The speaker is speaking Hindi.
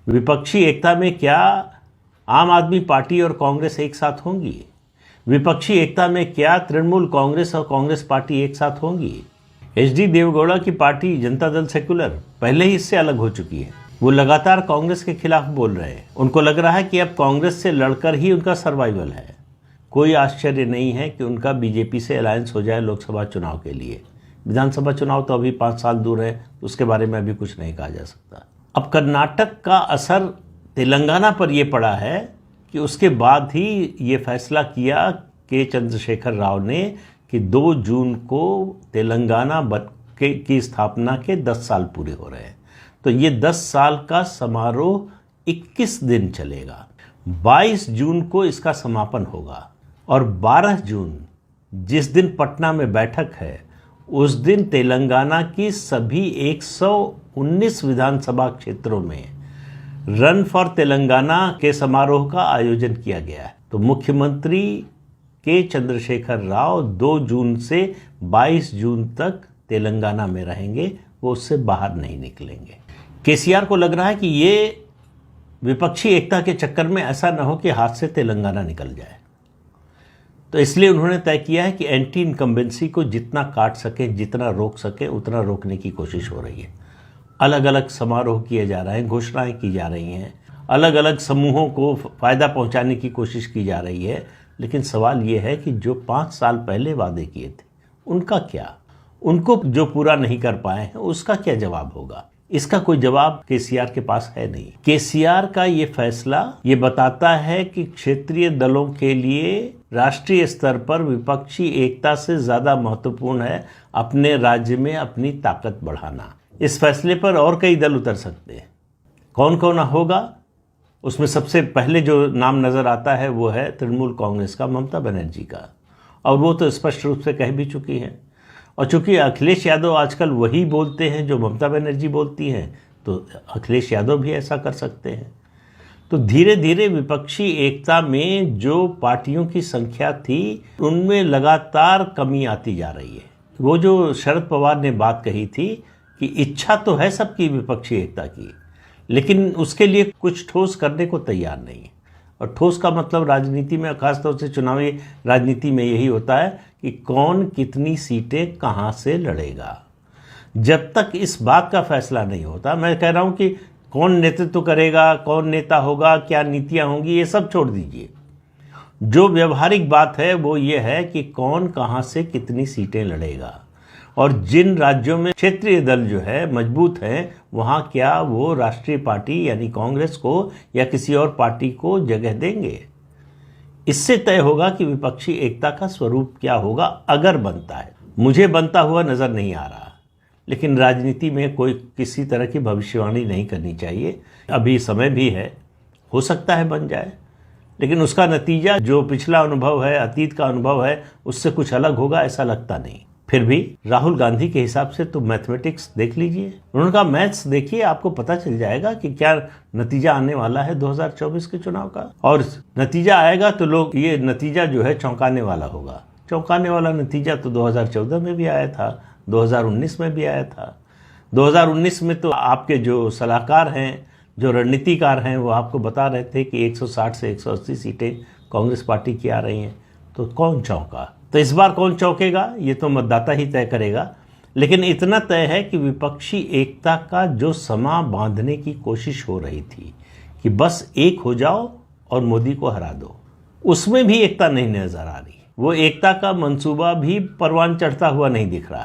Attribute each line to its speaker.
Speaker 1: विपक्षी एकता में क्या आम आदमी पार्टी और कांग्रेस एक साथ होंगी? विपक्षी एकता में क्या तृणमूल कांग्रेस और कांग्रेस पार्टी एक साथ होंगी? एचडी देवेगौड़ा की पार्टी जनता दल सेक्युलर पहले ही इससे अलग हो चुकी है। वो लगातार कांग्रेस के खिलाफ बोल रहे हैं। उनको लग रहा है कि अब कांग्रेस से लड़कर ही उनका सर्वाइवल है। कोई आश्चर्य नहीं है कि उनका बीजेपी से अलायंस हो जाए लोकसभा चुनाव के लिए। विधानसभा चुनाव तो अभी 5 साल दूर है, उसके बारे में अभी कुछ नहीं कहा जा सकता। अब कर्नाटक का असर तेलंगाना पर यह पड़ा है कि उसके बाद ही ये फैसला किया के चंद्रशेखर राव ने कि 2 जून को तेलंगाना की स्थापना के 10 साल पूरे हो रहे हैं। तो ये 10 साल का समारोह 21 दिन चलेगा। 22 जून को इसका समापन होगा और 12 जून जिस दिन पटना में बैठक है उस दिन तेलंगाना की सभी 119 विधानसभा क्षेत्रों में रन फॉर तेलंगाना के समारोह का आयोजन किया गया है। तो मुख्यमंत्री के चंद्रशेखर राव 2 जून से 22 जून तक तेलंगाना में रहेंगे, वो उससे बाहर नहीं निकलेंगे। केसीआर को लग रहा है कि ये विपक्षी एकता के चक्कर में ऐसा न हो कि हाथ से तेलंगाना निकल जाए, तो इसलिए उन्होंने तय किया है कि एंटी इनकम्बेंसी को जितना काट सके, जितना रोक सके, उतना रोकने की कोशिश हो रही है। अलग अलग समारोह किए जा रहे हैं, घोषणाएं की जा रही हैं, अलग अलग समूहों को फ़ायदा पहुंचाने की कोशिश की जा रही है। लेकिन सवाल ये है कि जो 5 साल पहले वादे किए थे उनका क्या, उनको जो पूरा नहीं कर पाए हैं उसका क्या जवाब होगा? इसका कोई जवाब केसीआर के पास है नहीं। केसीआर का ये फैसला ये बताता है कि क्षेत्रीय दलों के लिए राष्ट्रीय स्तर पर विपक्षी एकता से ज़्यादा महत्वपूर्ण है अपने राज्य में अपनी ताकत बढ़ाना। इस फैसले पर और कई दल उतर सकते हैं। कौन कौन होगा उसमें सबसे पहले जो नाम नज़र आता है वो है तृणमूल कांग्रेस का, ममता बनर्जी का, और वो तो स्पष्ट रूप से कह भी चुकी हैं। और चूंकि अखिलेश यादव आजकल वही बोलते हैं जो ममता बनर्जी बोलती हैं, तो अखिलेश यादव भी ऐसा कर सकते हैं। तो धीरे धीरे विपक्षी एकता में जो पार्टियों की संख्या थी उनमें लगातार कमी आती जा रही है। वो जो शरद पवार ने बात कही थी कि इच्छा तो है सबकी विपक्षी एकता की, लेकिन उसके लिए कुछ ठोस करने को तैयार नहीं है। और ठोस का मतलब राजनीति में, खासतौर से चुनावी राजनीति में, यही होता है कि कौन कितनी सीटें कहां से लड़ेगा। जब तक इस बात का फैसला नहीं होता, मैं कह रहा हूं कि कौन नेतृत्व करेगा, कौन नेता होगा, क्या नीतियां होंगी, ये सब छोड़ दीजिए। जो व्यवहारिक बात है वो ये है कि कौन कहां से कितनी सीटें लड़ेगा, और जिन राज्यों में क्षेत्रीय दल जो है मजबूत हैं वहाँ क्या वो राष्ट्रीय पार्टी यानी कांग्रेस को या किसी और पार्टी को जगह देंगे। इससे तय होगा कि विपक्षी एकता का स्वरूप क्या होगा, अगर बनता है। मुझे बनता हुआ नज़र नहीं आ रहा, लेकिन राजनीति में कोई किसी तरह की भविष्यवाणी नहीं करनी चाहिए। अभी समय भी है, हो सकता है बन जाए, लेकिन उसका नतीजा जो पिछला अनुभव है, अतीत का अनुभव है, उससे कुछ अलग होगा ऐसा लगता नहीं। फिर भी राहुल गांधी के हिसाब से तो मैथमेटिक्स देख लीजिए, उनका मैथ्स देखिए, आपको पता चल जाएगा कि क्या नतीजा आने वाला है 2024 के चुनाव का। और नतीजा आएगा तो लोग, ये नतीजा जो है चौंकाने वाला होगा। चौंकाने वाला नतीजा तो 2014 में भी आया था, 2019 में भी आया था। 2019 में तो आपके जो सलाहकार हैं, जो रणनीतिकार हैं, वो आपको बता रहे थे कि 160 से 180 सीटें कांग्रेस पार्टी की आ रही हैं। तो कौन चौंका? तो इस बार कौन चौंकेगा ये तो मतदाता ही तय करेगा। लेकिन इतना तय है कि विपक्षी एकता का जो समा बांधने की कोशिश हो रही थी कि बस एक हो जाओ और मोदी को हरा दो, उसमें भी एकता नहीं नजर आ रही। वो एकता का मंसूबा भी परवान चढ़ता हुआ नहीं दिख रहा।